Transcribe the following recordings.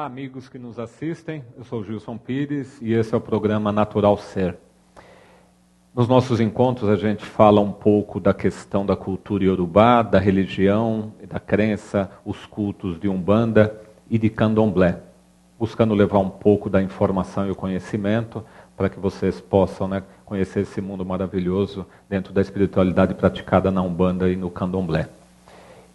amigos que nos assistem. Eu sou Gilson Pires e esse é o programa Natural Ser. Nos nossos encontros a gente fala um pouco da questão da cultura iorubá, da religião, da crença, os cultos de Umbanda e de Candomblé, buscando levar um pouco da informação e o conhecimento para que vocês possam conhecer esse mundo maravilhoso dentro da espiritualidade praticada na Umbanda e no Candomblé.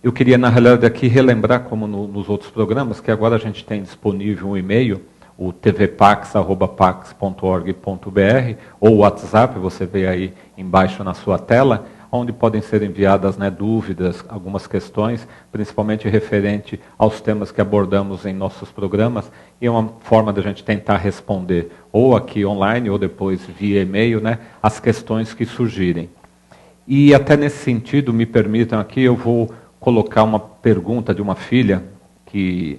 Eu queria, na realidade, aqui relembrar, como nos outros programas, que agora a gente tem disponível um e-mail, o tvpax@pax.org.br, ou o WhatsApp, você vê aí embaixo na sua tela, onde podem ser enviadas dúvidas, algumas questões, principalmente referente aos temas que abordamos em nossos programas, e é uma forma da gente tentar responder, ou aqui online, ou depois via e-mail, as questões que surgirem. E até nesse sentido, me permitam aqui, eu vou colocar uma pergunta de uma filha que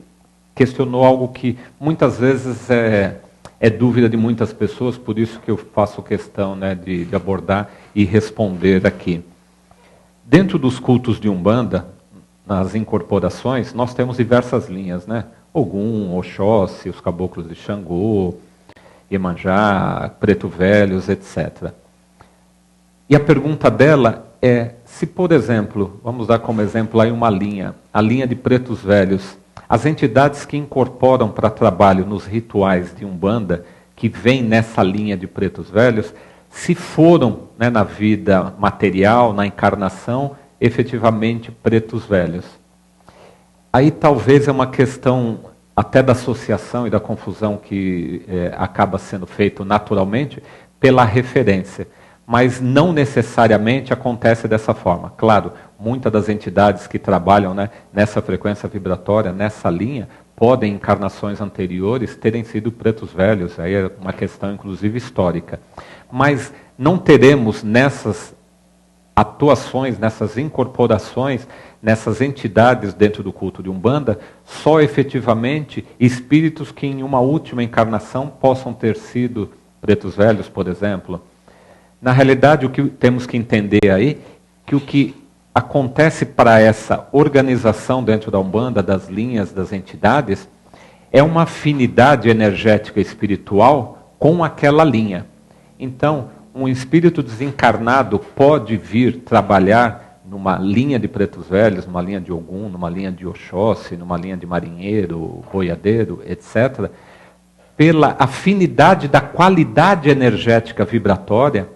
questionou algo que muitas vezes é dúvida de muitas pessoas, por isso que eu faço questão de abordar e responder aqui. Dentro dos cultos de Umbanda, nas incorporações, nós temos diversas linhas, Ogum, Oxóssi, os caboclos de Xangô, Iemanjá, Preto Velhos, etc. E a pergunta dela é, se por exemplo, vamos dar como exemplo aí uma linha, a linha de Pretos Velhos, as entidades que incorporam para trabalho nos rituais de Umbanda, que vêm nessa linha de Pretos Velhos, se foram na vida material, na encarnação, efetivamente Pretos Velhos. Aí talvez é uma questão até da associação e da confusão que acaba sendo feito naturalmente pela referência. Mas não necessariamente acontece dessa forma. Claro, muitas das entidades que trabalham nessa frequência vibratória, nessa linha, podem, em encarnações anteriores, terem sido Pretos Velhos, aí é uma questão inclusive histórica. Mas não teremos nessas atuações, nessas incorporações, nessas entidades dentro do culto de Umbanda, só efetivamente espíritos que em uma última encarnação possam ter sido Pretos Velhos, por exemplo. Na realidade, o que temos que entender aí, que o que acontece para essa organização dentro da Umbanda, das linhas, das entidades, é uma afinidade energética e espiritual com aquela linha. Então, um espírito desencarnado pode vir trabalhar numa linha de Pretos Velhos, numa linha de Ogum, numa linha de Oxóssi, numa linha de marinheiro, boiadeiro, etc., pela afinidade da qualidade energética vibratória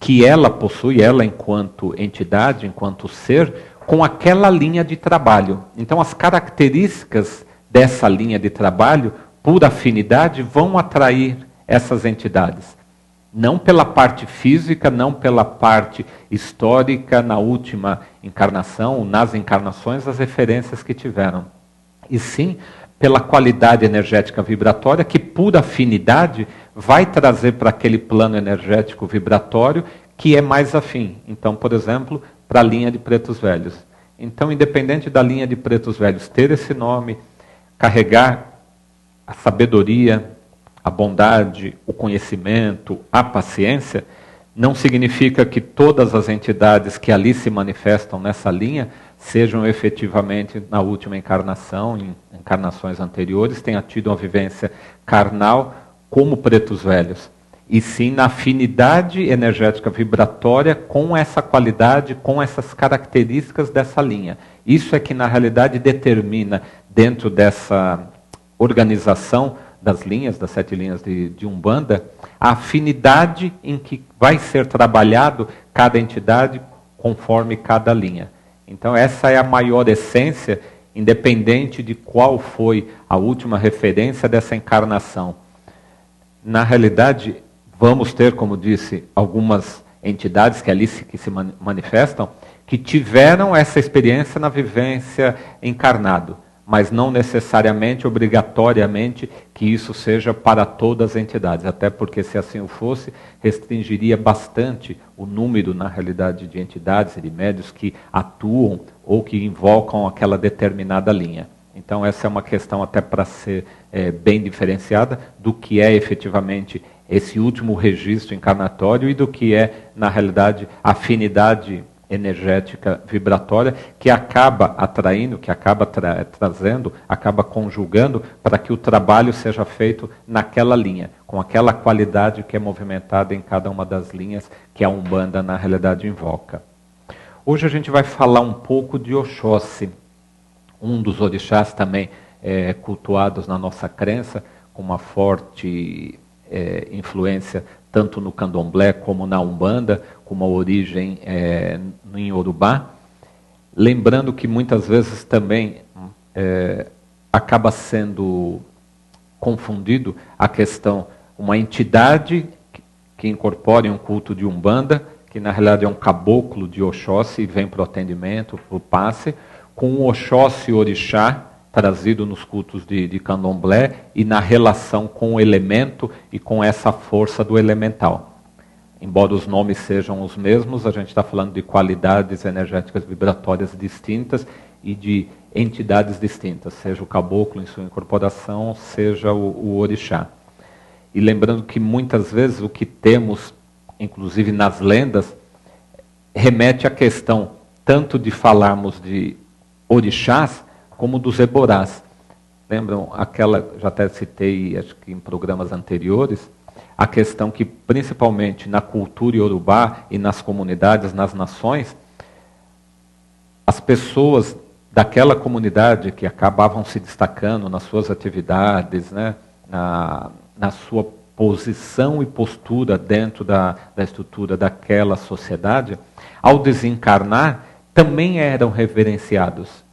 que ela possui, ela enquanto entidade, enquanto ser, com aquela linha de trabalho. Então, as características dessa linha de trabalho, por afinidade, vão atrair essas entidades. Não pela parte física, não pela parte histórica, na última encarnação, ou nas encarnações, as referências que tiveram. E sim, pela qualidade energética vibratória, que por afinidade vai trazer para aquele plano energético vibratório que é mais afim. Então, por exemplo, para a linha de Pretos Velhos. Então, independente da linha de Pretos Velhos ter esse nome, carregar a sabedoria, a bondade, o conhecimento, a paciência, não significa que todas as entidades que ali se manifestam nessa linha sejam efetivamente, na última encarnação, em encarnações anteriores, tenha tido uma vivência carnal como Pretos Velhos. E sim na afinidade energética vibratória com essa qualidade, com essas características dessa linha. Isso é que, na realidade, determina, dentro dessa organização das linhas, das 7 linhas de Umbanda, a afinidade em que vai ser trabalhado cada entidade conforme cada linha. Então, essa é a maior essência, independente de qual foi a última referência dessa encarnação. Na realidade, vamos ter, como disse, algumas entidades que ali se manifestam, que tiveram essa experiência na vivência encarnado, mas não necessariamente, obrigatoriamente, que isso seja para todas as entidades, até porque, se assim o fosse, restringiria bastante o número, na realidade, de entidades e de médios que atuam ou que invocam aquela determinada linha. Então, essa é uma questão até para ser bem diferenciada do que é efetivamente esse último registro encarnatório e do que é, na realidade, a afinidade energética vibratória que acaba atraindo, que acaba trazendo, acaba conjugando para que o trabalho seja feito naquela linha, com aquela qualidade que é movimentada em cada uma das linhas que a Umbanda na realidade invoca. Hoje a gente vai falar um pouco de Oxóssi, um dos orixás também cultuados na nossa crença, com uma forte influência tanto no candomblé como na Umbanda, com uma origem em Yorubá. Lembrando que muitas vezes também acaba sendo confundido a questão, uma entidade que incorpora um culto de Umbanda, que na realidade é um caboclo de Oxóssi e vem para o atendimento, para o passe, com o Oxóssi orixá, trazido nos cultos de candomblé e na relação com o elemento e com essa força do elemental. Embora os nomes sejam os mesmos, a gente está falando de qualidades energéticas vibratórias distintas e de entidades distintas, seja o caboclo em sua incorporação, seja o orixá. E lembrando que muitas vezes o que temos, inclusive nas lendas, remete à questão tanto de falarmos de orixás, como dos eborás. Lembram aquela, já até citei, acho que em programas anteriores, a questão que principalmente na cultura iorubá e nas comunidades, nas nações, as pessoas daquela comunidade que acabavam se destacando nas suas atividades, né, na sua posição e postura dentro da estrutura daquela sociedade, ao desencarnar, também eram reverenciados.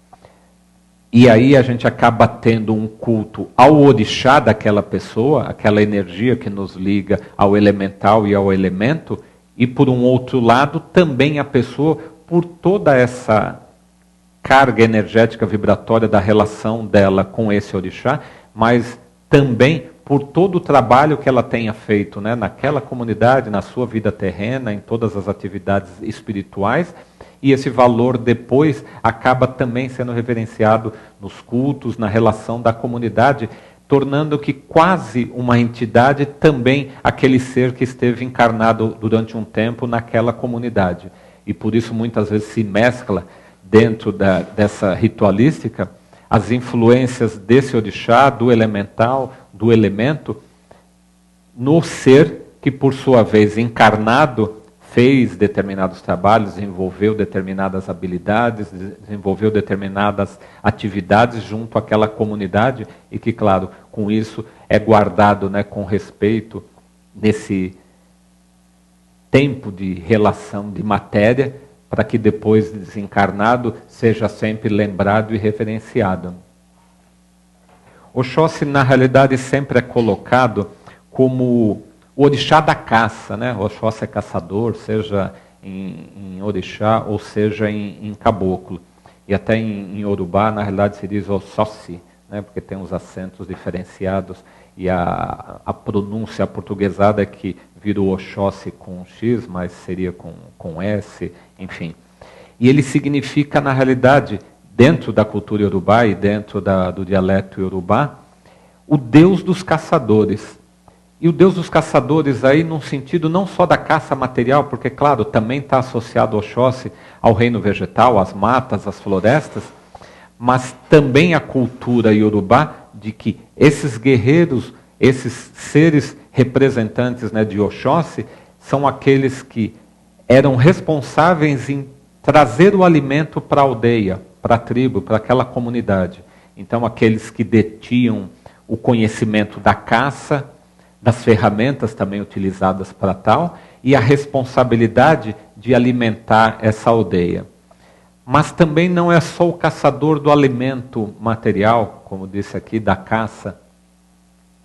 E aí a gente acaba tendo um culto ao orixá daquela pessoa, aquela energia que nos liga ao elemental e ao elemento, e por um outro lado também a pessoa, por toda essa carga energética vibratória da relação dela com esse orixá, mas também por todo o trabalho que ela tenha feito, né, naquela comunidade, na sua vida terrena, em todas as atividades espirituais. E esse valor depois acaba também sendo reverenciado nos cultos, na relação da comunidade, tornando que quase uma entidade também aquele ser que esteve encarnado durante um tempo naquela comunidade. E por isso muitas vezes se mescla dentro dessa ritualística as influências desse orixá, do elemental, do elemento, no ser que por sua vez encarnado fez determinados trabalhos, desenvolveu determinadas habilidades, desenvolveu determinadas atividades junto àquela comunidade e que, claro, com isso é guardado, né, com respeito nesse tempo de relação de matéria, para que depois desencarnado seja sempre lembrado e referenciado. Oxóssi, na realidade, sempre é colocado como o orixá da caça, né? O Oxóssi é caçador, seja em orixá ou seja em caboclo. E até em Yorubá, na realidade, se diz Oxóssi, né? Porque tem os acentos diferenciados. E a pronúncia aportuguesada é que vira o Oxóssi com X, mas seria com S, enfim. E ele significa, na realidade, dentro da cultura iorubá e dentro do dialeto iorubá, o Deus dos caçadores. E o Deus dos caçadores aí num sentido não só da caça material, porque claro, também está associado ao Oxóssi, ao reino vegetal, às matas, às florestas, mas também a cultura iorubá de que esses guerreiros, esses seres representantes, né, de Oxóssi, são aqueles que eram responsáveis em trazer o alimento para a aldeia, para a tribo, para aquela comunidade. Então aqueles que detinham o conhecimento da caça, das ferramentas também utilizadas para tal, e a responsabilidade de alimentar essa aldeia. Mas também não é só o caçador do alimento material, como disse aqui, da caça,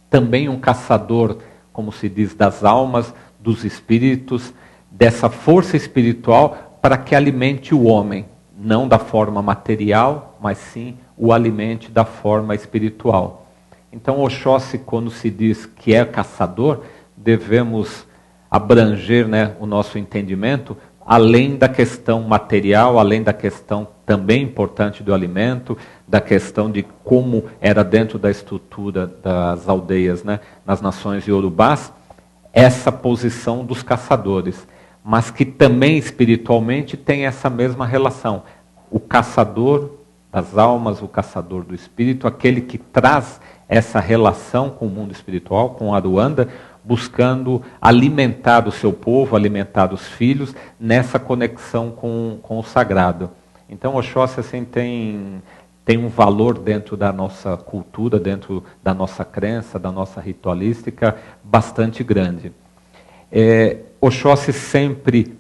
também um caçador, como se diz, das almas, dos espíritos, dessa força espiritual para que alimente o homem, não da forma material, mas sim o alimente da forma espiritual. Então, Oxóssi, quando se diz que é caçador, devemos abranger, né, o nosso entendimento, além da questão material, além da questão também importante do alimento, da questão de como era dentro da estrutura das aldeias, né, nas nações iorubás, essa posição dos caçadores. mas que também espiritualmente tem essa mesma relação. O caçador das almas, o caçador do espírito, aquele que traz essa relação com o mundo espiritual, com Aruanda, buscando alimentar o seu povo, alimentar os filhos, nessa conexão com o sagrado. Então, Oxóssi assim, tem um valor dentro da nossa cultura, dentro da nossa crença, da nossa ritualística, bastante grande. Oxóssi sempre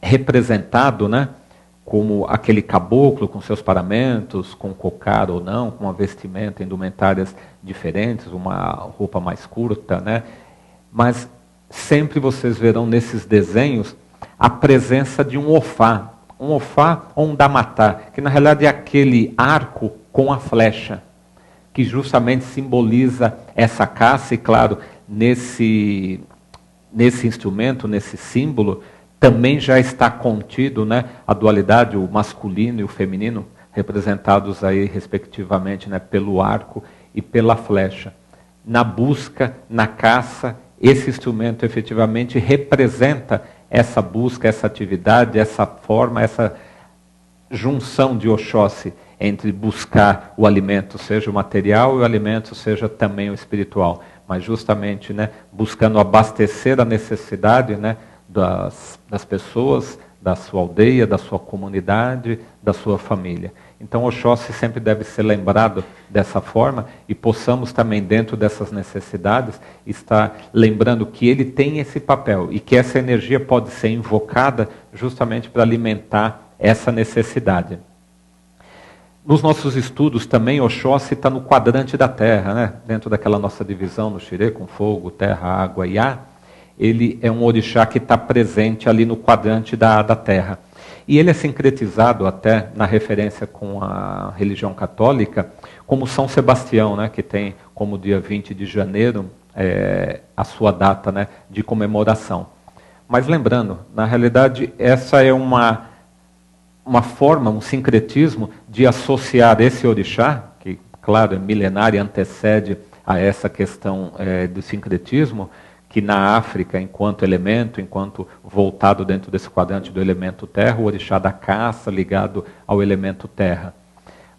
representado, né, como aquele caboclo com seus paramentos, com cocar ou não, com uma vestimenta, indumentárias diferentes, uma roupa mais curta, né? Mas sempre vocês verão nesses desenhos a presença de um ofá ou um damatá, que na realidade é aquele arco com a flecha, que justamente simboliza essa caça, e claro, nesse instrumento, nesse símbolo, também já está contido, né, a dualidade, o masculino e o feminino, representados aí respectivamente, né, pelo arco e pela flecha. Na busca, na caça, esse instrumento efetivamente representa essa busca, essa atividade, essa forma, essa junção de Oxóssi entre buscar o alimento, seja o material, e o alimento seja também o espiritual, mas justamente, né, buscando abastecer a necessidade, né, das pessoas, da sua aldeia, da sua comunidade, da sua família. Então Oxóssi sempre deve ser lembrado dessa forma, e possamos também, dentro dessas necessidades, estar lembrando que ele tem esse papel e que essa energia pode ser invocada justamente para alimentar essa necessidade. Nos nossos estudos também, Oxóssi está no quadrante da terra, né? Dentro daquela nossa divisão no Xirê, com fogo, terra, água e ar. Ele é um orixá que está presente ali no quadrante da terra. E ele é sincretizado até na referência com a religião católica como São Sebastião, né, que tem como dia 20 de janeiro a sua data, né, de comemoração. Mas lembrando, na realidade, essa é uma forma, um sincretismo de associar esse orixá, que, claro, é milenário e antecede a essa questão do sincretismo, que na África, enquanto elemento, enquanto voltado dentro desse quadrante do elemento terra, o orixá da caça ligado ao elemento terra.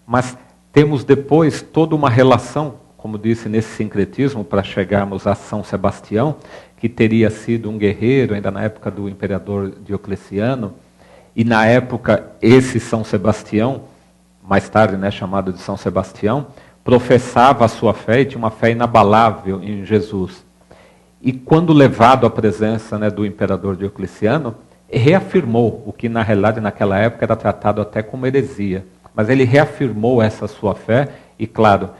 Mas temos depois toda uma relação, como disse, nesse sincretismo, para chegarmos a São Sebastião, que teria sido um guerreiro, ainda na época do imperador Diocleciano, e na época esse São Sebastião, mais tarde, né, chamado de São Sebastião, professava a sua fé e tinha uma fé inabalável em Jesus. E quando levado à presença, né, do imperador Diocleciano, reafirmou o que na realidade naquela época era tratado até como heresia. Mas ele reafirmou essa sua fé e, claro,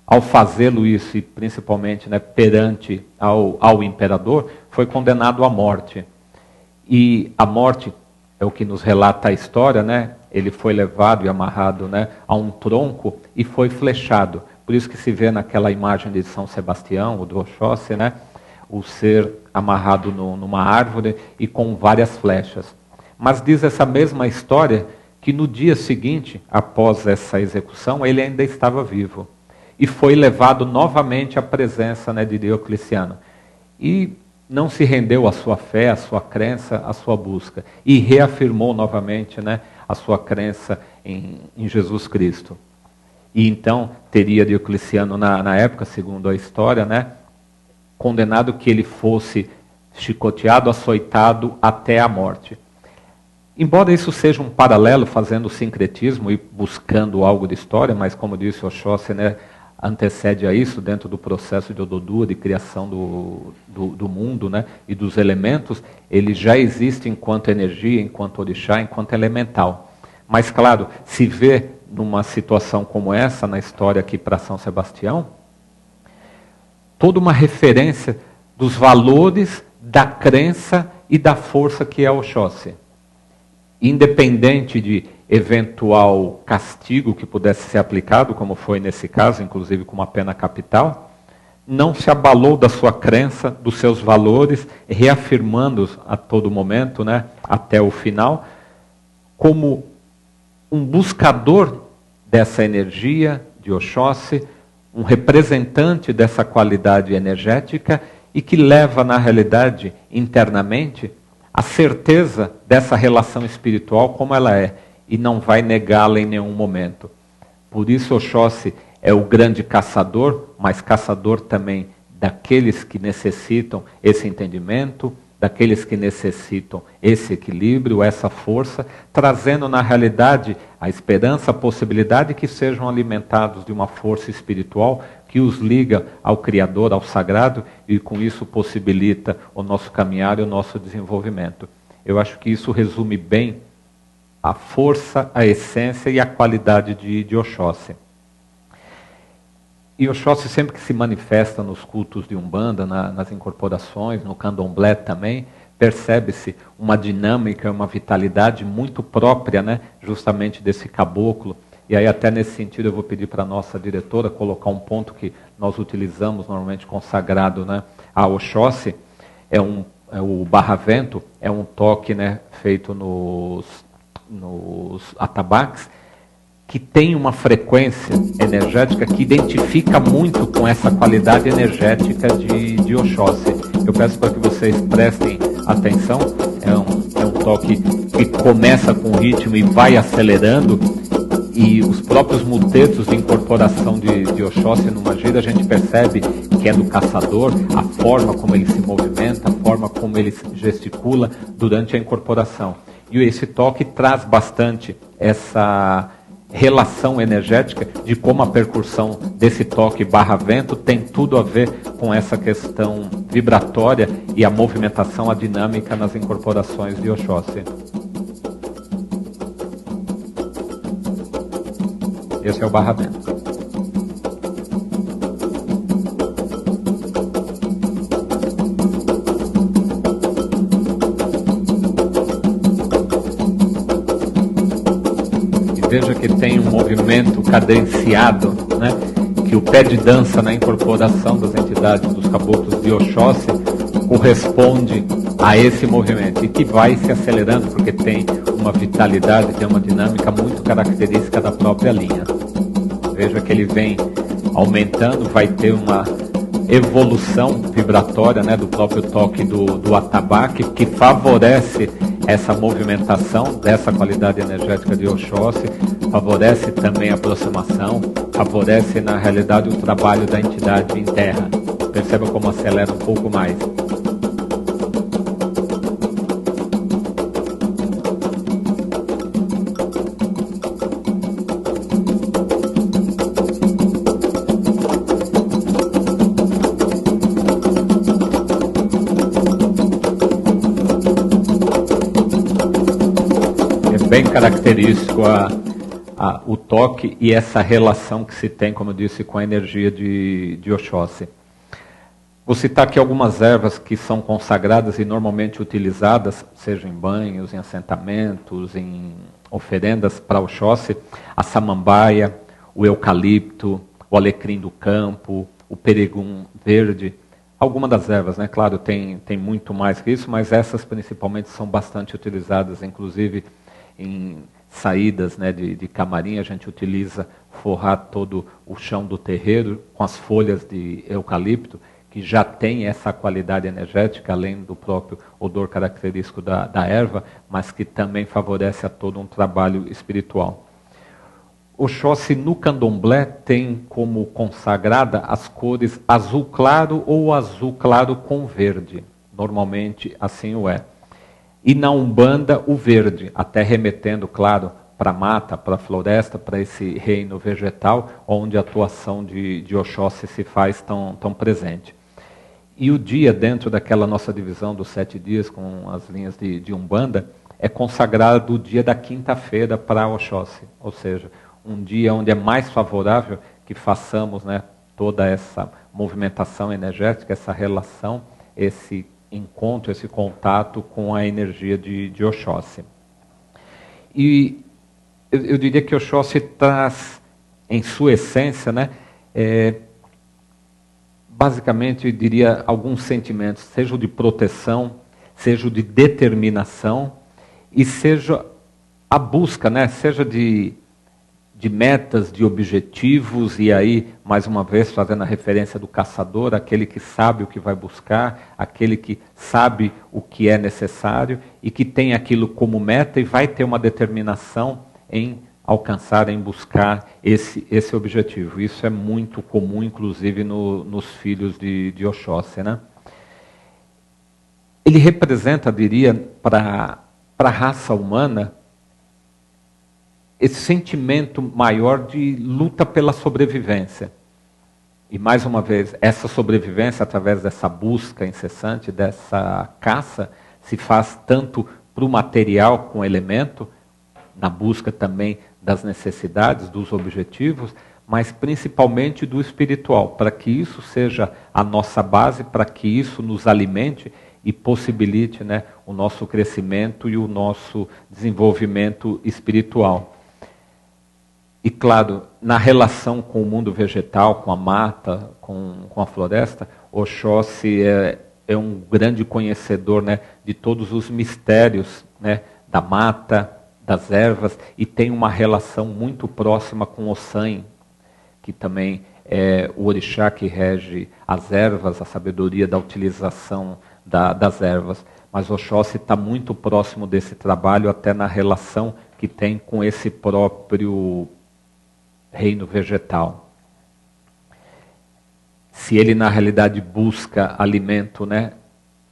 ao fazê-lo isso, e principalmente, né, perante ao imperador, foi condenado à morte. E a morte é o que nos relata a história, né? Ele foi levado e amarrado, né, a um tronco e foi flechado. Por isso que se vê naquela imagem de São Sebastião, o do Oxóssi, né, o ser amarrado numa árvore e com várias flechas. Mas diz essa mesma história que no dia seguinte, após essa execução, ele ainda estava vivo. E foi levado novamente à presença, né, de Diocleciano. E não se rendeu à sua fé, à sua crença, à sua busca. E reafirmou novamente, né, a sua crença em Jesus Cristo. E então teria Diocleciano na época, segundo a história, né, condenado que ele fosse chicoteado, açoitado até a morte. Embora isso seja um paralelo, fazendo o sincretismo e buscando algo de história, mas como disse Oxóssi, né, antecede a isso dentro do processo de Ododua, de criação do mundo, né, e dos elementos, ele já existe enquanto energia, enquanto orixá, enquanto elemental. Mas claro, se vê numa situação como essa, na história aqui para São Sebastião, toda uma referência dos valores da crença e da força que é Oxóssi. Independente de eventual castigo que pudesse ser aplicado, como foi nesse caso, inclusive com uma pena capital, não se abalou da sua crença, dos seus valores, reafirmando-os a todo momento, né, até o final, como um buscador dessa energia de Oxóssi, um representante dessa qualidade energética e que leva, na realidade, internamente, a certeza dessa relação espiritual como ela é, e não vai negá-la em nenhum momento. Por isso Oxóssi é o grande caçador, mas caçador também daqueles que necessitam esse entendimento, daqueles que necessitam esse equilíbrio, essa força, trazendo na realidade a esperança, a possibilidade que sejam alimentados de uma força espiritual que os liga ao Criador, ao Sagrado, e com isso possibilita o nosso caminhar e o nosso desenvolvimento. Eu acho que isso resume bem a força, a essência e a qualidade de Oxóssi. E Oxóssi sempre que se manifesta nos cultos de Umbanda, nas incorporações, no candomblé também, percebe-se uma dinâmica, uma vitalidade muito própria, né, justamente desse caboclo. E aí até nesse sentido eu vou pedir para a nossa diretora colocar um ponto que nós utilizamos normalmente consagrado, né, a Oxóssi, é o barravento, é um toque, né, feito nos atabaques, que tem uma frequência energética que identifica muito com essa qualidade energética de Oxóssi. Eu peço para que vocês prestem atenção, é um toque que começa com ritmo e vai acelerando, e os próprios mutetos de incorporação de Oxóssi numa gira, a gente percebe que é do caçador, a forma como ele se movimenta, a forma como ele gesticula durante a incorporação. E esse toque traz bastante essa relação energética de como a percussão desse toque barra-vento tem tudo a ver com essa questão vibratória e a movimentação, a dinâmica nas incorporações de Oxóssi. Esse é o barra-vento. Veja que tem um movimento cadenciado, né, que o pé de dança na incorporação das entidades dos caboclos de Oxóssi corresponde a esse movimento e que vai se acelerando porque tem uma vitalidade, tem uma dinâmica muito característica da própria linha. Veja que ele vem aumentando, vai ter uma evolução vibratória, né, do próprio toque do atabaque, que favorece essa movimentação dessa qualidade energética de Oxóssi, favorece também a aproximação, favorece na realidade o trabalho da entidade em terra. Perceba como acelera um pouco mais. Bem característico o toque e essa relação que se tem, como eu disse, com a energia de Oxóssi. Vou citar aqui algumas ervas que são consagradas e normalmente utilizadas, seja em banhos, em assentamentos, em oferendas para Oxóssi: a samambaia, o eucalipto, o alecrim do campo, o peregum verde. Algumas das ervas, né? Claro, tem muito mais que isso, mas essas principalmente são bastante utilizadas, inclusive em saídas, né, de camarim, a gente utiliza forrar todo o chão do terreiro com as folhas de eucalipto, que já tem essa qualidade energética, além do próprio odor característico da erva, mas que também favorece a todo um trabalho espiritual. Oxóssi no candomblé tem como consagrada as cores azul claro ou azul claro com verde. Normalmente assim o é. E na Umbanda, o verde, até remetendo, claro, para a mata, para a floresta, para esse reino vegetal, onde a atuação de Oxóssi se faz tão presente. E o dia, dentro daquela nossa divisão dos 7 dias, com as linhas de Umbanda, é consagrado o dia da quinta-feira para Oxóssi. Ou seja, um dia onde é mais favorável que façamos, né, toda essa movimentação energética, essa relação, esse encontro, esse contato com a energia de Oxóssi. E eu diria que Oxóssi traz, em sua essência, né, basicamente, eu diria, alguns sentimentos, seja o de proteção, seja o de determinação, e seja a busca, né, seja de de metas, de objetivos, e aí, mais uma vez, fazendo a referência do caçador, aquele que sabe o que vai buscar, aquele que sabe o que é necessário e que tem aquilo como meta e vai ter uma determinação em alcançar, em buscar esse objetivo. Isso é muito comum, inclusive, nos filhos de Oxóssi, né? Ele representa, diria, para a raça humana, esse sentimento maior de luta pela sobrevivência. E, mais uma vez, essa sobrevivência, através dessa busca incessante, dessa caça, se faz tanto para o material com elemento, na busca também das necessidades, dos objetivos, mas principalmente do espiritual, para que isso seja a nossa base, para que isso nos alimente e possibilite, né, o nosso crescimento e o nosso desenvolvimento espiritual. E claro, na relação com o mundo vegetal, com a mata, com a floresta, Oxóssi é um grande conhecedor, né, de todos os mistérios, né, da mata, das ervas, e tem uma relação muito próxima com Ossan, que também é o orixá que rege as ervas, a sabedoria da utilização das ervas. Mas Oxóssi está muito próximo desse trabalho, até na relação que tem com esse próprio reino vegetal. Se ele na realidade busca alimento, né,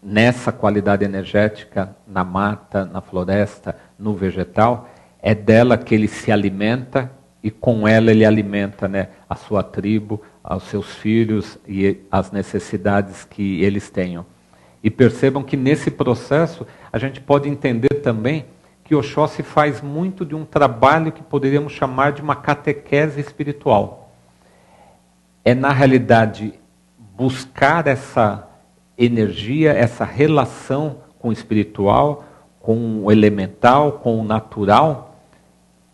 nessa qualidade energética, na mata, na floresta, no vegetal, é dela que ele se alimenta e com ela ele alimenta, né, a sua tribo, aos seus filhos e as necessidades que eles tenham. E percebam que nesse processo a gente pode entender também que Oxóssi faz muito de um trabalho que poderíamos chamar de uma catequese espiritual. É, na realidade, buscar essa energia, essa relação com o espiritual, com o elemental, com o natural,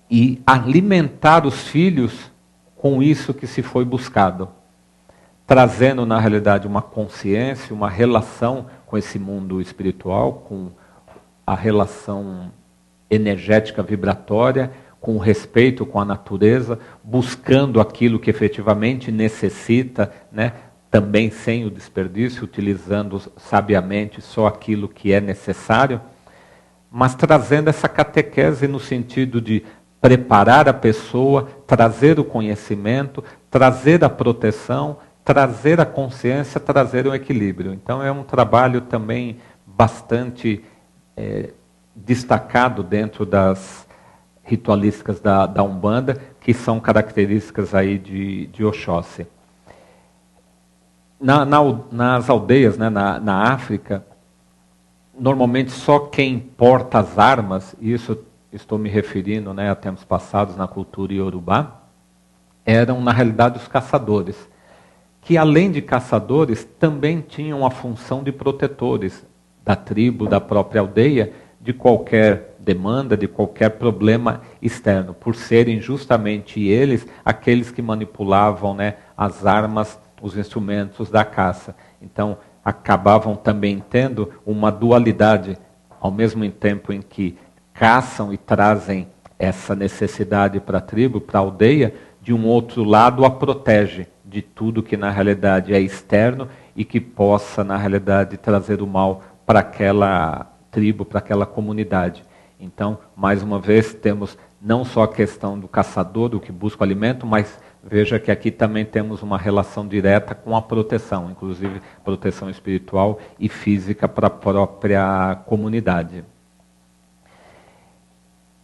e alimentar os filhos com isso que se foi buscado. Trazendo, na realidade, uma consciência, uma relação com esse mundo espiritual, com a relação energética vibratória, com respeito com a natureza, buscando aquilo que efetivamente necessita, né, também sem o desperdício, utilizando sabiamente só aquilo que é necessário, mas trazendo essa catequese no sentido de preparar a pessoa, trazer o conhecimento, trazer a proteção, trazer a consciência, trazer o equilíbrio. Então é um trabalho também bastante destacado dentro das ritualísticas da Umbanda, que são características aí de Oxóssi. Nas aldeias, né, na África, normalmente só quem porta as armas, e isso estou me referindo, né, a tempos passados na cultura iorubá, eram na realidade os caçadores, que além de caçadores também tinham a função de protetores da tribo, da própria aldeia, de qualquer demanda, de qualquer problema externo, por serem justamente eles aqueles que manipulavam, né, as armas, os instrumentos da caça. Então, acabavam também tendo uma dualidade, ao mesmo tempo em que caçam e trazem essa necessidade para a tribo, para a aldeia, de um outro lado a protege de tudo que na realidade é externo e que possa, na realidade, trazer o mal para aquela tribo, para aquela comunidade. Então, mais uma vez, temos não só a questão do caçador, do que busca o alimento, mas veja que aqui também temos uma relação direta com a proteção, inclusive proteção espiritual e física para a própria comunidade.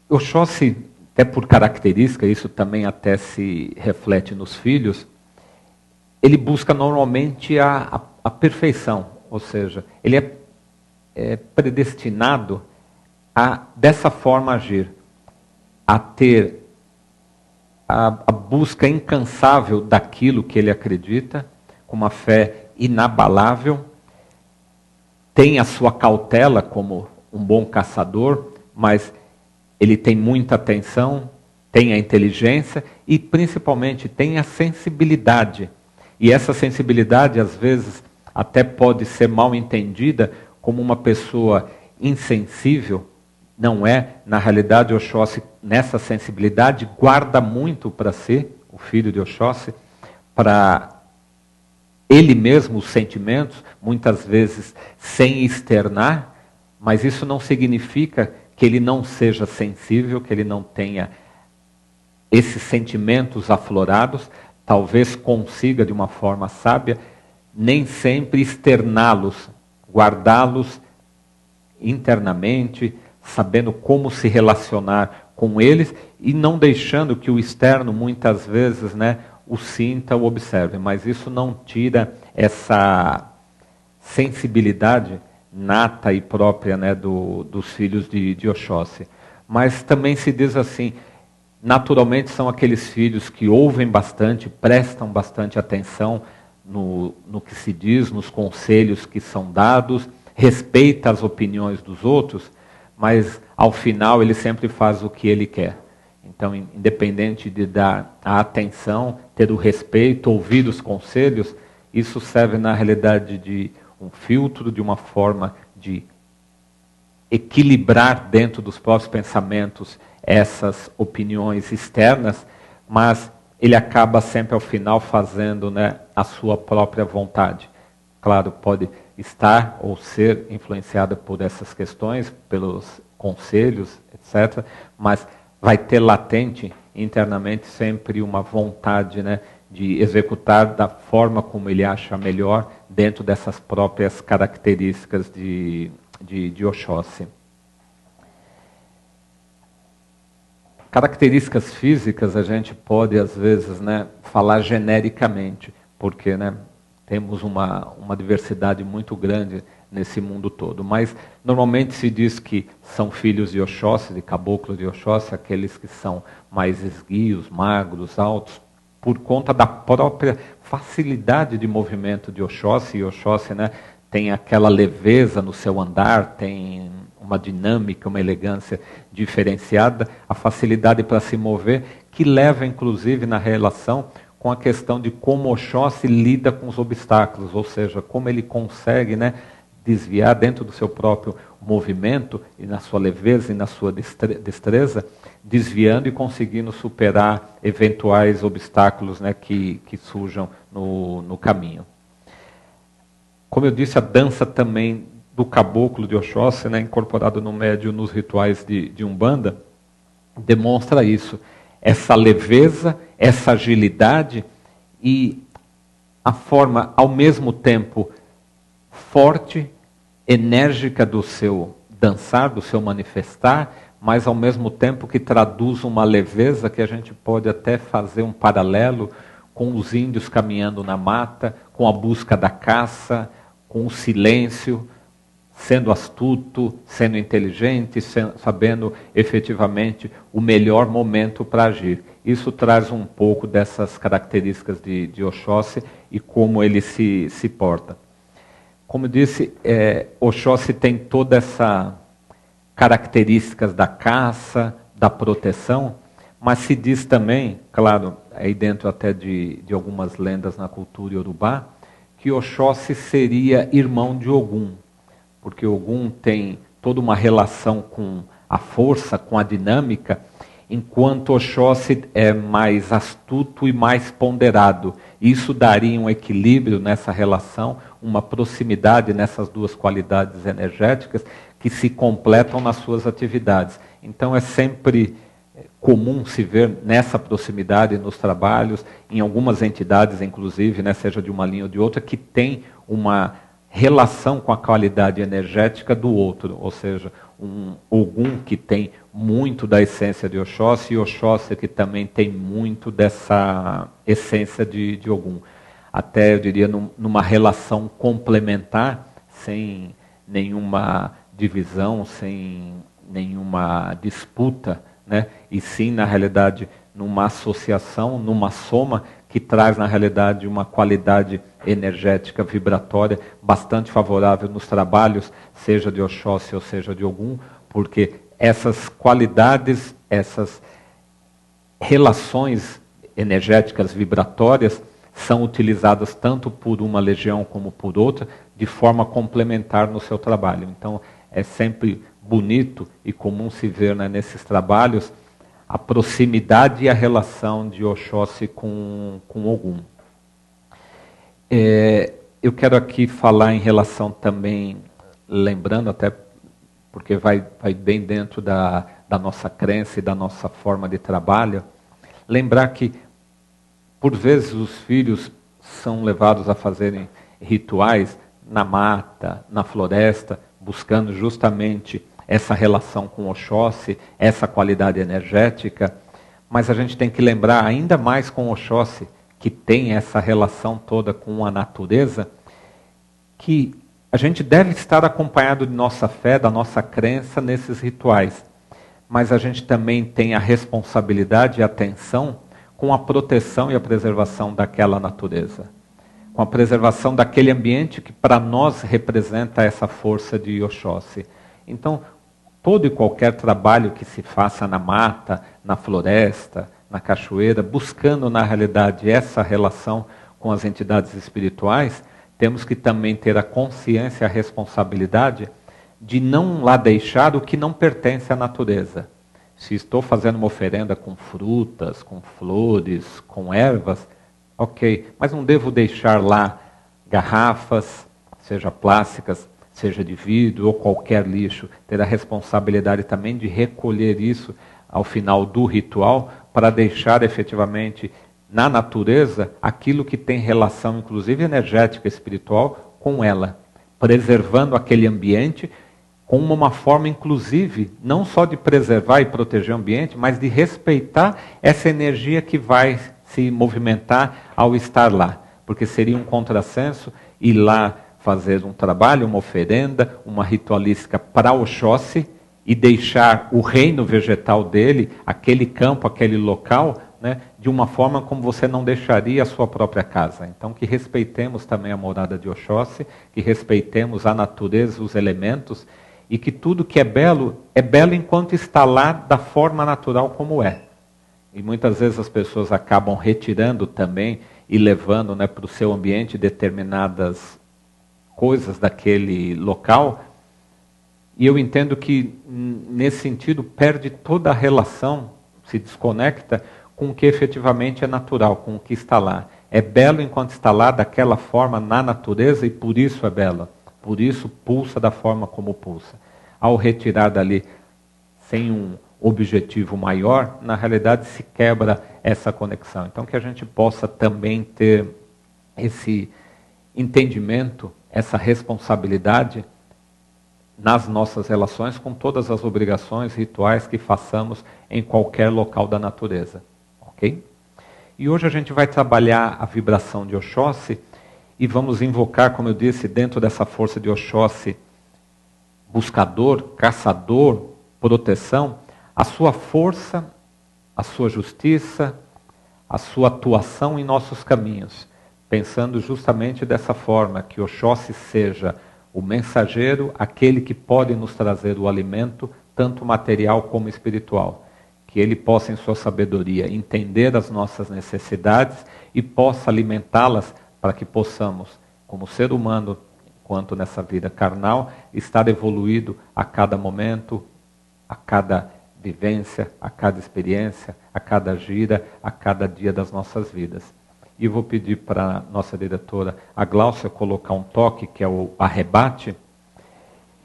Oxóssi, até por característica, isso também até se reflete nos filhos, ele busca normalmente a perfeição, ou seja, ele é predestinado a, dessa forma, agir, a ter a busca incansável daquilo que ele acredita, com uma fé inabalável, tem a sua cautela como um bom caçador, mas ele tem muita atenção, tem a inteligência e, principalmente, tem a sensibilidade. E essa sensibilidade, às vezes, até pode ser mal entendida como uma pessoa insensível, não é, na realidade, Oxóssi, nessa sensibilidade, guarda muito para si, o filho de Oxóssi, para ele mesmo os sentimentos, muitas vezes sem externar, mas isso não significa que ele não seja sensível, que ele não tenha esses sentimentos aflorados, talvez consiga de uma forma sábia, nem sempre externá-los, guardá-los internamente, sabendo como se relacionar com eles e não deixando que o externo muitas vezes, o sinta, o observe. Mas isso não tira essa sensibilidade nata e própria, dos filhos de Oxóssi. Mas também se diz assim, naturalmente são aqueles filhos que ouvem bastante, prestam bastante atenção no que se diz, nos conselhos que são dados, respeita as opiniões dos outros, mas ao final ele sempre faz o que ele quer. Então, independente de dar a atenção, ter o respeito, ouvir os conselhos, isso serve na realidade de um filtro, de uma forma de equilibrar dentro dos próprios pensamentos essas opiniões externas, mas ele acaba sempre ao final fazendo a sua própria vontade. Claro, pode estar ou ser influenciada por essas questões, pelos conselhos, etc., mas vai ter latente internamente sempre uma vontade de executar da forma como ele acha melhor, dentro dessas próprias características de Oxóssi. Características físicas a gente pode, às vezes, falar genericamente, porque temos uma diversidade muito grande nesse mundo todo. Mas, normalmente, se diz que são filhos de Oxóssi, de caboclo de Oxóssi, aqueles que são mais esguios, magros, altos, por conta da própria facilidade de movimento de Oxóssi. E Oxóssi tem aquela leveza no seu andar, tem uma dinâmica, uma elegância diferenciada, a facilidade para se mover, que leva, inclusive, na relação com a questão de como Oxóssi lida com os obstáculos, ou seja, como ele consegue desviar dentro do seu próprio movimento, e na sua leveza e na sua destreza, desviando e conseguindo superar eventuais obstáculos que surjam no caminho. Como eu disse, a dança também do caboclo de Oxóssi, incorporado no médium nos rituais de Umbanda, demonstra isso. Essa leveza, essa agilidade e a forma, ao mesmo tempo, forte, enérgica do seu dançar, do seu manifestar, mas ao mesmo tempo que traduz uma leveza que a gente pode até fazer um paralelo com os índios caminhando na mata, com a busca da caça, com o silêncio, sendo astuto, sendo inteligente, sabendo efetivamente o melhor momento para agir. Isso traz um pouco dessas características de Oxóssi e como ele se porta. Como eu disse, Oxóssi tem toda essa características da caça, da proteção, mas se diz também, claro, aí dentro até de algumas lendas na cultura iorubá, que Oxóssi seria irmão de Ogum, porque Ogum tem toda uma relação com a força, com a dinâmica, enquanto Oxóssi é mais astuto e mais ponderado. Isso daria um equilíbrio nessa relação, uma proximidade nessas duas qualidades energéticas que se completam nas suas atividades. Então é sempre comum se ver nessa proximidade nos trabalhos, em algumas entidades, inclusive, seja de uma linha ou de outra, que tem uma relação com a qualidade energética do outro, ou seja, um Ogum que tem muito da essência de Oxóssi e Oxóssi que também tem muito dessa essência de Ogum. Até, eu diria, numa relação complementar, sem nenhuma divisão, sem nenhuma disputa, e sim, na realidade, numa associação, numa soma que traz, na realidade, uma qualidade energética vibratória bastante favorável nos trabalhos, seja de Oxóssi ou seja de Ogum, porque essas qualidades, essas relações energéticas vibratórias são utilizadas tanto por uma legião como por outra, de forma complementar no seu trabalho. Então, é sempre bonito e comum se ver, né, nesses trabalhos, a proximidade e a relação de Oxóssi com Ogum. Eu quero aqui falar em relação também, lembrando até porque vai bem dentro da nossa crença e da nossa forma de trabalho, lembrar que, por vezes, os filhos são levados a fazerem rituais na mata, na floresta, buscando justamente essa relação com Oxóssi, essa qualidade energética, mas a gente tem que lembrar ainda mais com Oxóssi, que tem essa relação toda com a natureza, que a gente deve estar acompanhado de nossa fé, da nossa crença nesses rituais, mas a gente também tem a responsabilidade e a atenção com a proteção e a preservação daquela natureza, com a preservação daquele ambiente que para nós representa essa força de Oxóssi. Então, todo e qualquer trabalho que se faça na mata, na floresta, na cachoeira, buscando na realidade essa relação com as entidades espirituais, temos que também ter a consciência e a responsabilidade de não lá deixar o que não pertence à natureza. Se estou fazendo uma oferenda com frutas, com flores, com ervas, ok, mas não devo deixar lá garrafas, seja plásticas, seja de vidro ou qualquer lixo. Ter a responsabilidade também de recolher isso ao final do ritual para deixar efetivamente na natureza aquilo que tem relação, inclusive energética, espiritual, com ela, preservando aquele ambiente com uma forma, inclusive, não só de preservar e proteger o ambiente, mas de respeitar essa energia que vai se movimentar ao estar lá. Porque seria um contrassenso ir lá fazer um trabalho, uma oferenda, uma ritualística para Oxóssi e deixar o reino vegetal dele, aquele campo, aquele local, né, de uma forma como você não deixaria a sua própria casa. Então, que respeitemos também a morada de Oxóssi, que respeitemos a natureza, os elementos, e que tudo que é belo enquanto está lá da forma natural como é. E muitas vezes as pessoas acabam retirando também e levando, né, para o seu ambiente determinadas coisas daquele local. E eu entendo que, nesse sentido, perde toda a relação, se desconecta com o que efetivamente é natural, com o que está lá. É belo enquanto está lá, daquela forma, na natureza, e por isso é belo. Por isso pulsa da forma como pulsa. Ao retirar dali, sem um objetivo maior, na realidade se quebra essa conexão. Então que a gente possa também ter esse entendimento, essa responsabilidade nas nossas relações com todas as obrigações rituais que façamos em qualquer local da natureza. Ok? E hoje a gente vai trabalhar a vibração de Oxóssi e vamos invocar, como eu disse, dentro dessa força de Oxóssi, buscador, caçador, proteção, a sua força, a sua justiça, a sua atuação em nossos caminhos, pensando justamente dessa forma, que Oxóssi seja o mensageiro, aquele que pode nos trazer o alimento, tanto material como espiritual. Que ele possa, em sua sabedoria, entender as nossas necessidades e possa alimentá-las para que possamos, como ser humano, quanto nessa vida carnal, estar evoluído a cada momento, a cada vivência, a cada experiência, a cada gira, a cada dia das nossas vidas. E vou pedir para a nossa diretora, a Gláucia, colocar um toque, que é o arrebate,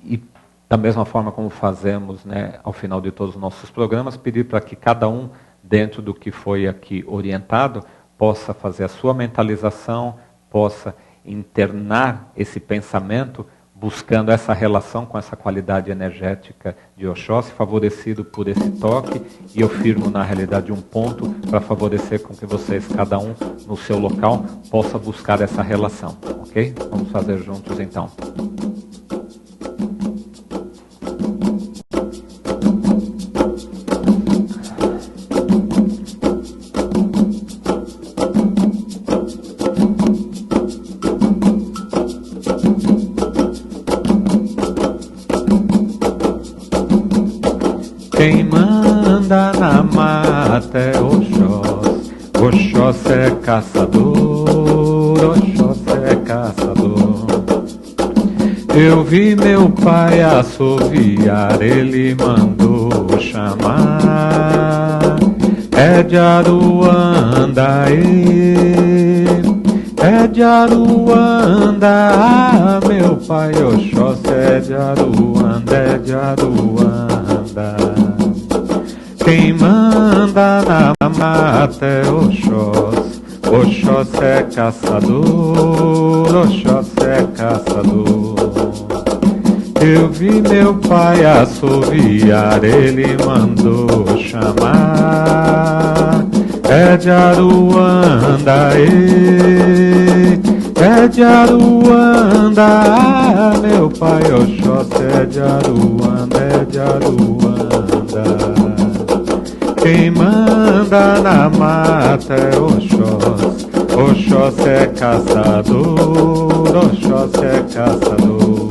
e da mesma forma como fazemos, né, ao final de todos os nossos programas, pedir para que cada um, dentro do que foi aqui orientado, possa fazer a sua mentalização, possa internar esse pensamento, buscando essa relação com essa qualidade energética de Oxóssi, favorecido por esse toque, e eu firmo na realidade um ponto para favorecer com que vocês, cada um no seu local, possa buscar essa relação, ok? Vamos fazer juntos então. Quem manda na mata é Oxóssi, Oxóssi é caçador, Oxóssi é caçador. Eu vi meu pai assoviar, ele mandou chamar. É de Aruanda, é de Aruanda, meu pai Oxóssi é de Aruanda, é de Aruanda. Quem manda na mata é Oxóssi, Oxóssi é caçador, Oxóssi é caçador. Eu vi meu pai assoviar, ele mandou chamar. É de Aruanda, é de Aruanda, meu pai Oxóssi é de Aruanda, é de Aruanda. Quem manda na mata é Oxóssi, Oxóssi é caçador, Oxóssi é caçador.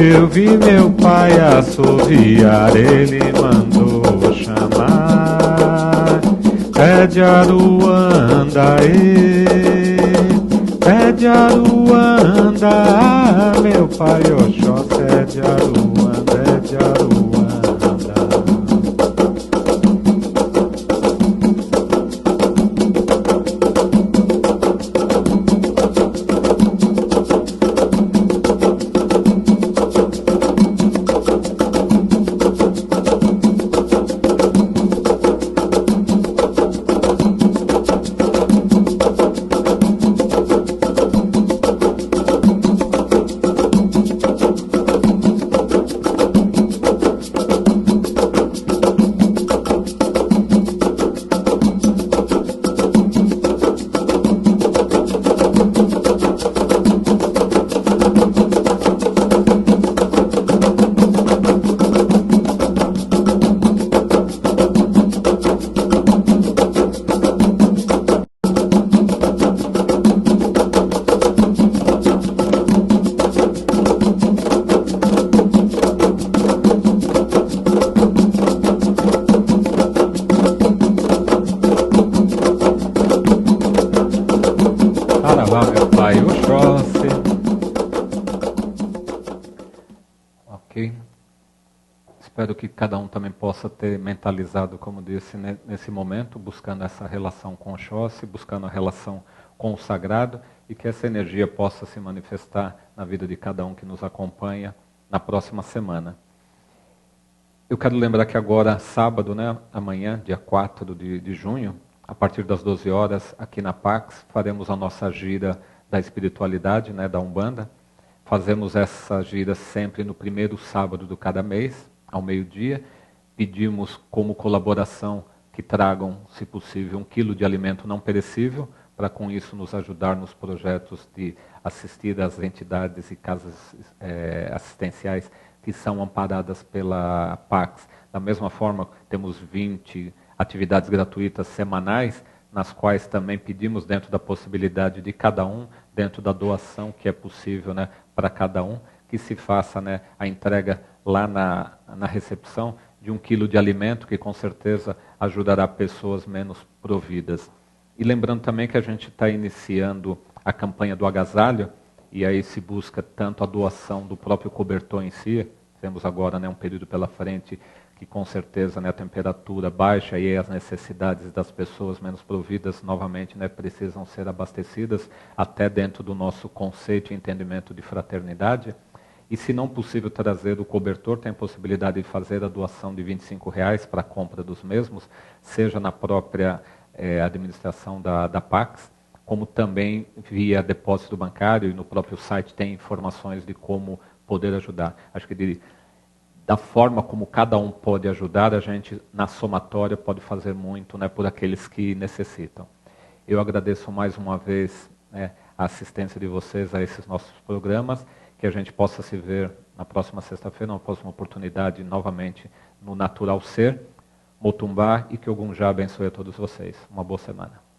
Eu vi meu pai assoviar, ele mandou chamar. É de Aruanda, é de Aruanda, meu pai Oxóssi é de Aruanda, é de Aruanda. Saravá, meu pai Oxóssi. Ok. Espero que cada um também possa ter mentalizado, como disse, nesse momento, buscando essa relação com Oxóssi, buscando a relação com o sagrado, e que essa energia possa se manifestar na vida de cada um que nos acompanha na próxima semana. Eu quero lembrar que agora, sábado, né, amanhã, dia 4 de junho, a partir das 12 horas, aqui na Pax, faremos a nossa gira da espiritualidade, né, da Umbanda. Fazemos essa gira sempre no primeiro sábado de cada mês, ao meio-dia. Pedimos como colaboração que tragam, se possível, 1 quilo de alimento não perecível, para com isso nos ajudar nos projetos de assistir às entidades e casas assistenciais que são amparadas pela Pax. Da mesma forma, temos 20 atividades gratuitas semanais, nas quais também pedimos, dentro da possibilidade de cada um, dentro da doação que é possível, né, para cada um, que se faça, né, a entrega lá na recepção de 1 quilo de alimento, que com certeza ajudará pessoas menos providas. E lembrando também que a gente está iniciando a campanha do agasalho, e aí se busca tanto a doação do próprio cobertor em si. Temos agora, né, um período pela frente que com certeza, né, a temperatura baixa e as necessidades das pessoas menos providas novamente, né, precisam ser abastecidas, até dentro do nosso conceito e entendimento de fraternidade. E se não possível trazer o cobertor, tem a possibilidade de fazer a doação de R$25 para a compra dos mesmos, seja na própria administração da Pax, como também via depósito bancário, e no próprio site tem informações de como poder ajudar. Acho que da forma como cada um pode ajudar, a gente, na somatória, pode fazer muito, né, por aqueles que necessitam. Eu agradeço mais uma vez, né, a assistência de vocês a esses nossos programas, que a gente possa se ver na próxima sexta-feira, numa próxima oportunidade, novamente, no Natural Ser, Motumbá, e que Ogum Já abençoe a todos vocês. Uma boa semana.